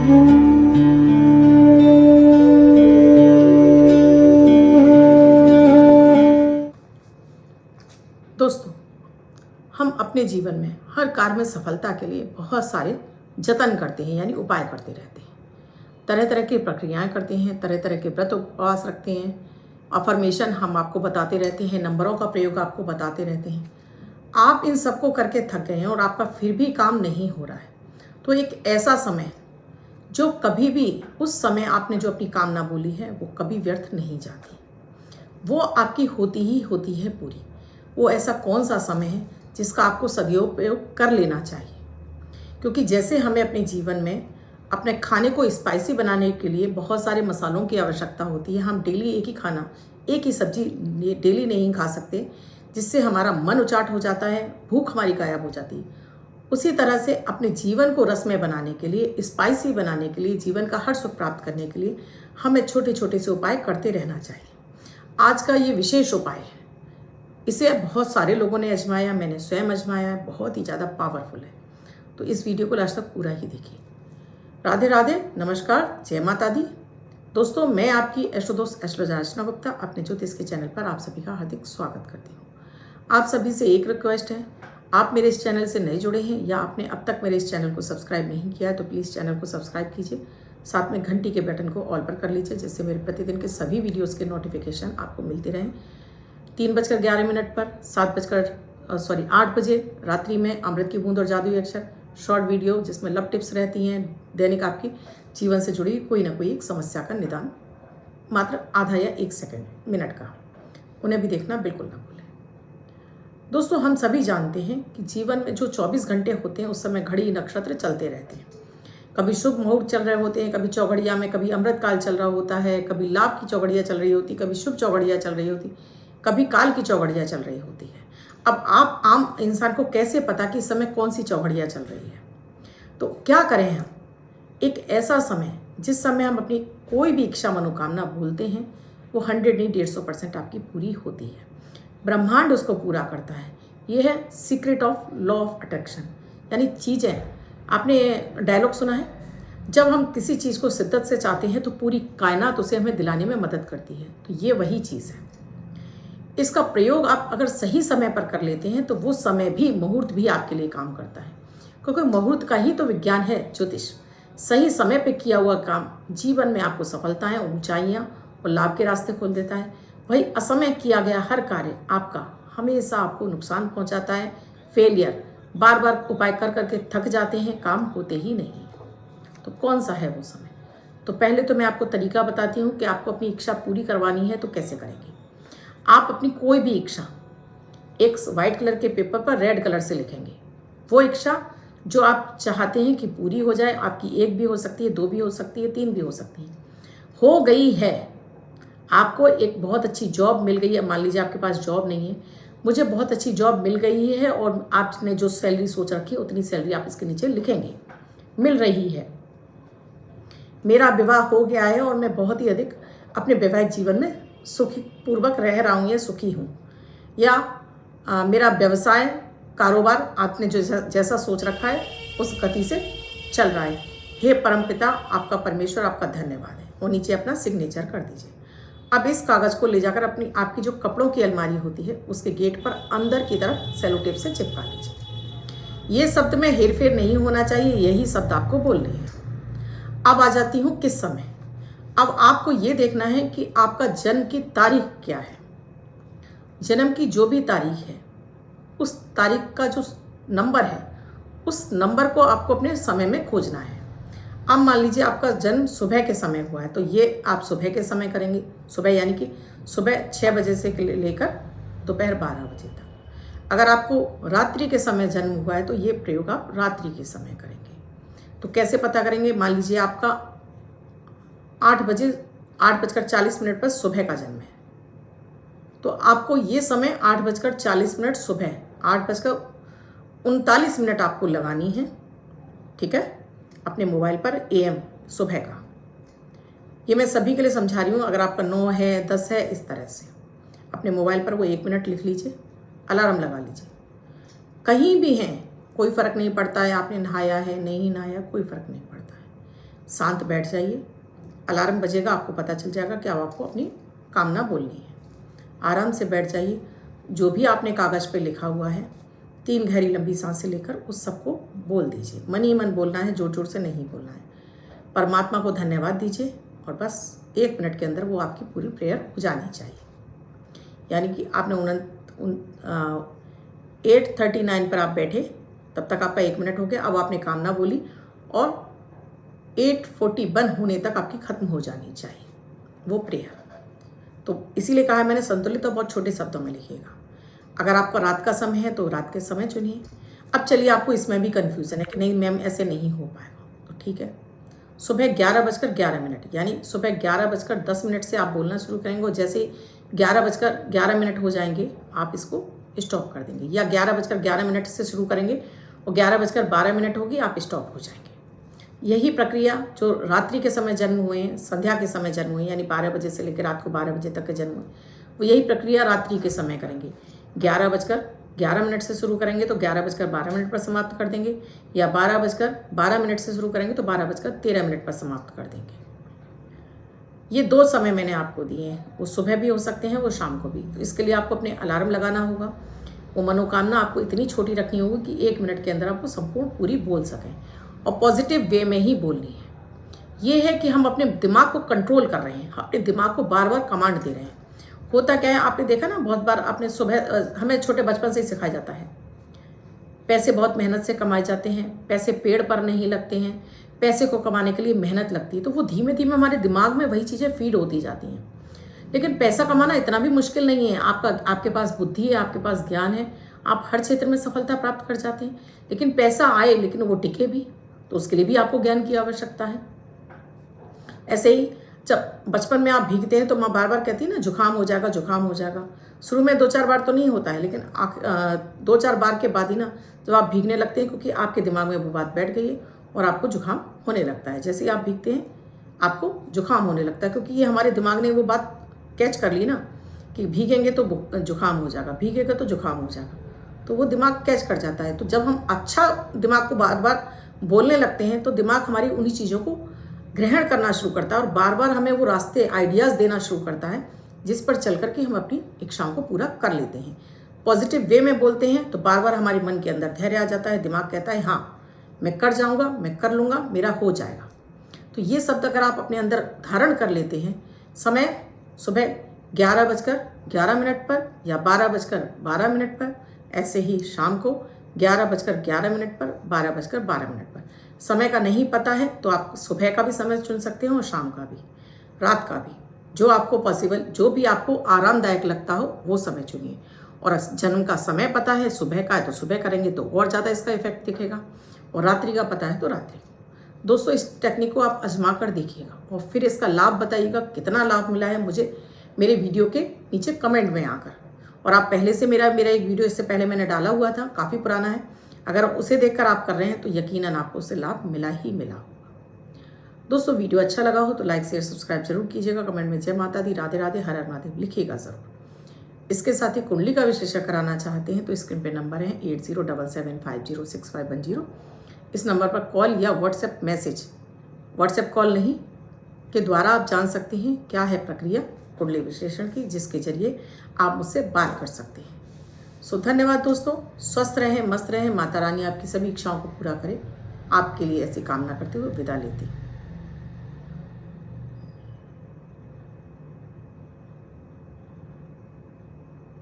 दोस्तों, हम अपने जीवन में हर कार्य में सफलता के लिए बहुत सारे जतन करते हैं, यानी उपाय करते रहते हैं। तरह तरह की प्रक्रियाएं करते हैं, तरह तरह के व्रत उपवास रखते हैं, अफर्मेशन हम आपको बताते रहते हैं, नंबरों का प्रयोग आपको बताते रहते हैं। आप इन सबको करके थक गए हैं और आपका फिर भी काम नहीं हो रहा है, तो एक ऐसा समय जो कभी भी उस समय आपने जो अपनी कामना बोली है वो कभी व्यर्थ नहीं जाती, वो आपकी होती ही होती है पूरी। वो ऐसा कौन सा समय है जिसका आपको सदुपयोग कर लेना चाहिए, क्योंकि जैसे हमें अपने जीवन में अपने खाने को स्पाइसी बनाने के लिए बहुत सारे मसालों की आवश्यकता होती है। हम डेली एक ही खाना, एक ही सब्जी डेली नहीं खा सकते, जिससे हमारा मन उचाट हो जाता है, भूख हमारी गायब हो जाती है। उसी तरह से अपने जीवन को रसमय बनाने के लिए, स्पाइसी बनाने के लिए, जीवन का हर सुख प्राप्त करने के लिए हमें छोटे छोटे से उपाय करते रहना चाहिए। आज का ये विशेष उपाय है, इसे बहुत सारे लोगों ने आजमाया, मैंने स्वयं आजमाया है, बहुत ही ज़्यादा पावरफुल है। तो इस वीडियो को लास्ट तक पूरा ही देखिए। राधे राधे, नमस्कार, जय माता दी। दोस्तों, मैं आपकी एस्ट्रोदोस्त एस्ट्रोलॉजर अर्चना गुप्ता अपने ज्योतिष के चैनल पर आप सभी का हार्दिक स्वागत करती हूँ। आप सभी से एक रिक्वेस्ट है, आप मेरे इस चैनल से नए जुड़े हैं या आपने अब तक मेरे इस चैनल को सब्सक्राइब नहीं किया है तो प्लीज़ चैनल को सब्सक्राइब कीजिए, साथ में घंटी के बटन को ऑल पर कर लीजिए, जिससे मेरे प्रतिदिन के सभी वीडियोज़ के नोटिफिकेशन आपको मिलते रहें। 3:11 पर 8 बजे रात्रि में अमृत की बूंद और जादुई अक्षर शॉर्ट वीडियो, जिसमें लव टिप्स रहती हैं, दैनिक आपके जीवन से जुड़ी कोई ना कोई एक समस्या का निदान, मात्र आधा या 1 सेकंड मिनट का, उन्हें भी देखना बिल्कुल ना भूलें। दोस्तों, हम सभी जानते हैं कि जीवन में जो 24 घंटे होते हैं उस समय घड़ी नक्षत्र चलते रहते हैं। कभी शुभ मुहूर्त चल रहे होते हैं, कभी चौघड़िया में, कभी अमृत काल चल रहा होता है, कभी लाभ की चौघड़िया चल रही होती, कभी शुभ चौघड़िया चल रही होती, कभी काल की चौघड़िया चल रही होती है। अब आप आम इंसान को कैसे पता कि इस समय कौन सी चौघड़िया चल रही है? तो क्या करें हम? एक ऐसा समय जिस समय हम अपनी कोई भी इच्छा मनोकामना बोलते हैं वो 100 नहीं 150% आपकी पूरी होती है। ब्रह्मांड उसको पूरा करता है। ये है secret of law of attraction, यानी चीज़ें, आपने डायलॉग सुना है, जब हम किसी चीज़ को शिद्दत से चाहते हैं तो पूरी कायनात उसे हमें दिलाने में मदद करती है। तो ये वही चीज़ है। इसका प्रयोग आप अगर सही समय पर कर लेते हैं तो वो समय भी, मुहूर्त भी आपके लिए काम करता है, क्योंकि मुहूर्त का ही तो विज्ञान है ज्योतिष। सही समय पे किया हुआ काम जीवन में आपको सफलताएं, ऊंचाइयां और लाभ के रास्ते खोल देता है। वही असमय किया गया हर कार्य आपका हमेशा आपको नुकसान पहुंचाता है, फेलियर। बार बार उपाय कर करके थक जाते हैं, काम होते ही नहीं। तो कौन सा है वो समय? तो पहले तो मैं आपको तरीका बताती हूँ कि आपको अपनी इच्छा पूरी करवानी है तो कैसे करेंगे। आप अपनी कोई भी इच्छा एक वाइट कलर के पेपर पर रेड कलर से लिखेंगे। वो इच्छा जो आप चाहते हैं कि पूरी हो जाए, आपकी 1 भी हो सकती है, 2 भी हो सकती है, 3 भी हो सकती है। हो गई है, आपको एक बहुत अच्छी जॉब मिल गई है, मान लीजिए आपके पास जॉब नहीं है, मुझे बहुत अच्छी जॉब मिल गई है और आपने जो सैलरी सोच रखी है उतनी सैलरी आप इसके नीचे लिखेंगे, मिल रही है। मेरा विवाह हो गया है और मैं बहुत ही अधिक अपने वैवाहिक जीवन में सुखी पूर्वक रह रहा हूँ या सुखी हूँ, या मेरा व्यवसाय कारोबार आपने जो जैसा सोच रखा है उस गति से चल रहा है। हे परमपिता, आपका परमेश्वर, आपका धन्यवाद है। और नीचे अपना सिग्नेचर कर दीजिए। अब इस कागज़ को ले जाकर अपनी आपकी जो कपड़ों की अलमारी होती है उसके गेट पर अंदर की तरफ सेलो टेप से चिपका लीजिए। ये शब्द में हेरफेर नहीं होना चाहिए, यही शब्द आपको बोलने हैं। अब आ जाती हूँ किस समय। अब आपको ये देखना है कि आपका जन्म की तारीख क्या है। जन्म की जो भी तारीख है उस तारीख का जो नंबर है उस नंबर को आपको अपने समय में खोजना है। अब मान लीजिए आपका जन्म सुबह के समय हुआ है तो ये आप सुबह के समय करेंगे। सुबह यानी कि सुबह 6 बजे से लेकर दोपहर 12 बजे तक। अगर आपको रात्रि के समय जन्म हुआ है तो ये प्रयोग आप रात्रि के समय करेंगे। तो कैसे पता करेंगे? मान लीजिए आपका 8:40 पर सुबह का जन्म है, तो आपको ये समय 8:40 सुबह, 8:39 आपको लगानी है, ठीक है, अपने मोबाइल पर AM सुबह का। ये मैं सभी के लिए समझा रही हूँ। अगर आपका 9 है, 10 है, इस तरह से अपने मोबाइल पर वो 1 मिनट लिख लीजिए, अलार्म लगा लीजिए। कहीं भी हैं कोई फ़र्क नहीं पड़ता है, आपने नहाया है नहीं नहाया कोई फ़र्क नहीं पड़ता है। शांत बैठ जाइए। अलार्म बजेगा, आपको पता चल जाएगा कि अब आपको अपनी कामना बोलनी है। आराम से बैठ जाइए। जो भी आपने कागज़ पे लिखा हुआ है 3 गहरी लंबी सांसें लेकर उस सबको बोल दीजिए। मन ही मन बोलना है, जोर जोर से नहीं बोलना है। परमात्मा को धन्यवाद दीजिए और बस 1 मिनट के अंदर वो आपकी पूरी प्रेयर हो जानी चाहिए। यानी कि आपने 8:39 पर आप बैठे, तब तक आपका 1 मिनट हो गया। अब आपने कामना बोली और 8:41 होने तक आपकी ख़त्म हो जानी चाहिए वो प्रेयर। तो इसीलिए कहा है मैंने संतुलित और बहुत छोटे शब्दों में लिखिएगा। अगर आपका रात का समय है तो रात के समय चुनिए। अब चलिए, आपको इसमें भी कन्फ्यूज़न है कि नहीं मैम ऐसे नहीं हो पाएगा, तो ठीक है। सुबह 11:11 यानी सुबह 11:10 से आप बोलना शुरू करेंगे और जैसे ही 11:11 हो जाएंगे आप इसको स्टॉप कर देंगे, या 11:11 से शुरू करेंगे और 11:12 होगी आप स्टॉप हो जाएंगे। यही प्रक्रिया जो रात्रि के समय जन्म हुए हैं, संध्या के समय जन्म हुए यानी 12 बजे से लेकर रात को 12 बजे तक के जन्म हुए, वो यही प्रक्रिया रात्रि के समय करेंगे। 11:11 से शुरू करेंगे तो 11:12 पर समाप्त कर देंगे, या 12:12 से शुरू करेंगे तो 12:13 पर समाप्त कर देंगे। ये 2 समय मैंने आपको दिए हैं, वो सुबह भी हो सकते हैं, वो शाम को भी। तो इसके लिए आपको अपने अलार्म लगाना होगा। वो मनोकामना आपको इतनी छोटी रखनी होगी कि 1 मिनट के अंदर आपको संपूर्ण पूरी बोल सकें और पॉजिटिव वे में ही बोलनी है। ये है कि हम अपने दिमाग को कंट्रोल कर रहे हैं, अपने दिमाग को बार बार कमांड दे रहे हैं। होता क्या है, आपने देखा ना, बहुत बार आपने सुबह, हमें छोटे बचपन से ही सिखाया जाता है, पैसे बहुत मेहनत से कमाए जाते हैं, पैसे पेड़ पर नहीं लगते हैं, पैसे को कमाने के लिए मेहनत लगती है। तो वो धीमे धीमे हमारे दिमाग में वही चीज़ें फीड होती जाती हैं। लेकिन पैसा कमाना इतना भी मुश्किल नहीं है। आपके पास बुद्धि है, आपके पास ज्ञान है, आप हर क्षेत्र में सफलता प्राप्त कर जाते हैं। लेकिन पैसा आए लेकिन वो टिके भी, तो उसके लिए भी आपको ज्ञान की आवश्यकता है। ऐसे ही जब बचपन में आप भीगते हैं तो माँ बार बार कहती है ना, जुकाम हो जाएगा, जुकाम हो जाएगा। शुरू में 2-4 बार तो नहीं होता है, लेकिन 2-4 बार के बाद ही ना जब आप भीगने लगते हैं, क्योंकि आपके दिमाग में वो बात बैठ गई है और आपको जुकाम होने लगता है। जैसे ही आप भीगते हैं आपको जुकाम होने लगता है, क्योंकि ये हमारे दिमाग ने वो बात कैच कर ली ना कि भीगेंगे तो जुकाम हो जाएगा, भीगेगा तो जुकाम हो जाएगा, तो वो दिमाग कैच कर जाता है। तो जब हम अच्छा दिमाग को बार बार बोलने लगते हैं तो दिमाग हमारी उन्हीं चीज़ों को ग्रहण करना शुरू करता है और बार बार हमें वो रास्ते, आइडियाज़ देना शुरू करता है जिस पर चल कर के हम अपनी इच्छाओं को पूरा कर लेते हैं। पॉजिटिव वे में बोलते हैं तो बार बार हमारे मन के अंदर धैर्य आ जाता है, दिमाग कहता है हाँ मैं कर जाऊँगा, मैं कर लूँगा, मेरा हो जाएगा। तो ये शब्द अगर आप अपने अंदर धारण कर लेते हैं, समय सुबह 11:11 पर या 12:12 पर, ऐसे ही शाम को 11:11 पर, 12:12 पर। समय का नहीं पता है तो आप सुबह का भी समय चुन सकते हैं और शाम का भी, रात का भी, जो आपको पॉसिबल, जो भी आपको आरामदायक लगता हो वो समय चुनिए। और जन्म का समय पता है, सुबह का है तो सुबह करेंगे तो और ज़्यादा इसका इफेक्ट दिखेगा, और रात्रि का पता है तो रात्रि। दोस्तों, इस टेक्निक को आप आजमा कर देखिएगा और फिर इसका लाभ बताइएगा, कितना लाभ मिला है मुझे मेरे वीडियो के नीचे कमेंट में आकर। और आप पहले से मेरा एक वीडियो इससे पहले मैंने डाला हुआ था, काफ़ी पुराना है, अगर उसे देखकर आप कर रहे हैं तो यकीनन आपको उससे लाभ मिला ही मिला होगा। दोस्तों, वीडियो अच्छा लगा हो तो लाइक शेयर सब्सक्राइब जरूर कीजिएगा। कमेंट में जय माता दी, राधे राधे, हर हर महादेव लिखिएगा ज़रूर। इसके साथ ही कुंडली का विश्लेषण कराना चाहते हैं तो स्क्रीन पे नंबर है 8077506510। इस नंबर पर कॉल या व्हाट्सएप मैसेज, व्हाट्सएप कॉल नहीं, के द्वारा आप जान सकते हैं क्या है प्रक्रिया कुंडली विश्लेषण की, जिसके जरिए आप मुझसे बात कर सकते हैं। सो धन्यवाद दोस्तों, स्वस्थ रहें, मस्त रहें, माता रानी आपकी सभी इच्छाओं को पूरा करे, आपके लिए ऐसी कामना करते हुए विदा लेती हूँ।